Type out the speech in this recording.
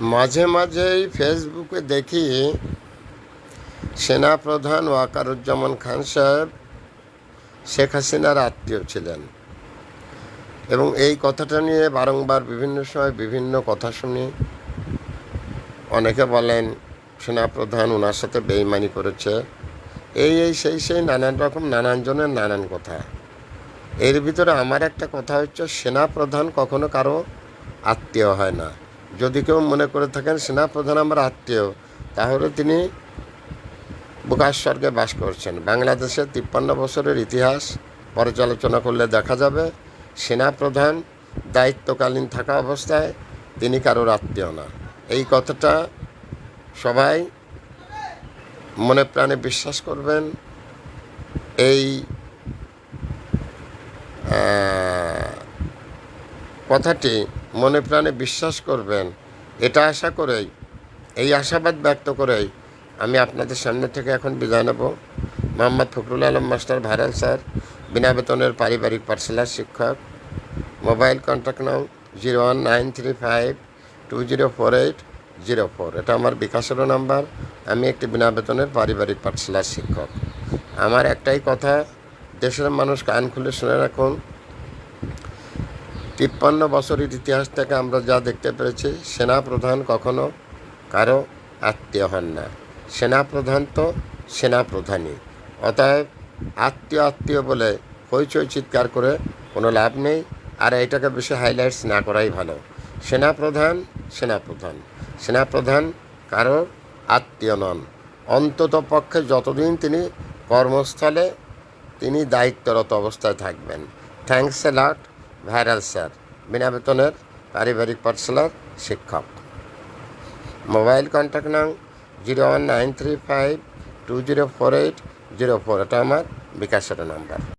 মাঝে মাঝেই ফেসবুকে দেখি সেনাপ্রধান ওয়াকারুজ্জামান খান সাহেব শেখ হাসিনার আত্মীয় ছিলেন এবং এই কথাটা নিয়ে বারংবার বিভিন্ন সময় বিভিন্ন কথা শুনি। অনেকে বলেন সেনাপ্রধান ওনার সাথে বেইমানি করেছে, এই সেই নানান রকম নানান জনের নানান কথা। এর ভিতরে আমার একটা কথা হচ্ছে, সেনাপ্রধান কখনো কারো আত্মীয় হয় না। যদি কেউ মনে করে থাকেন সেনাপ্রধান আমার আত্মীয়, তাহলে তিনি বুকার স্বর্গে বাস করছেন। বাংলাদেশের 53 বছরের ইতিহাস পর্যালোচনা করলে দেখা যাবে সেনাপ্রধান দায়িত্বকালীন থাকা অবস্থায় তিনি কারোর আত্মীয় না। এই কথাটা সবাই মনে প্রাণে বিশ্বাস করবেন। এই কথাটি মনে প্রাণে বিশ্বাস করবেন, এটা আশা করেই, এই আশাবাদ ব্যক্ত করেই আমি আপনাদের সামনে থেকে এখন বিদায় নেব। Mohammad Fakhrul Alam master, viral sir, বিনা বেতনের পারিবারিক পাঠশালার শিক্ষক। Mobile contact now 01935204804। এটা আমার বিকাশেরও নাম্বার। আমি একটি বিনা বেতনের পারিবারিক পাঠশালার শিক্ষক। আমার একটাই কথা, দেশের মানুষ কান খুলে শুনে রাখুন। 53 বছরের ইতিহাস থেকে আমরা যা দেখতে পেরেছি, সেনাপ্রধান কখনো কারো আত্মীয় হন না। সেনাপ্রধান তো সেনাপ্রধানই। অতএব আত্মীয় বলে হইচই চিৎকার করে কোনো লাভ নেই, আর এটাকে বেশি হাইলাইটস না করাই ভালো। সেনাপ্রধান কারোর আত্মীয় নন, অন্তত পক্ষে যতদিন তিনি কর্মস্থলে তিনি দায়িত্বরত অবস্থায় থাকবেন। Thanks a lot, viral sir, বিনা বেতনের পারিবারিক পাঠশালার শিক্ষক। Mobile contact now 01935204804। এটা আমার বিকাশের নাম্বার।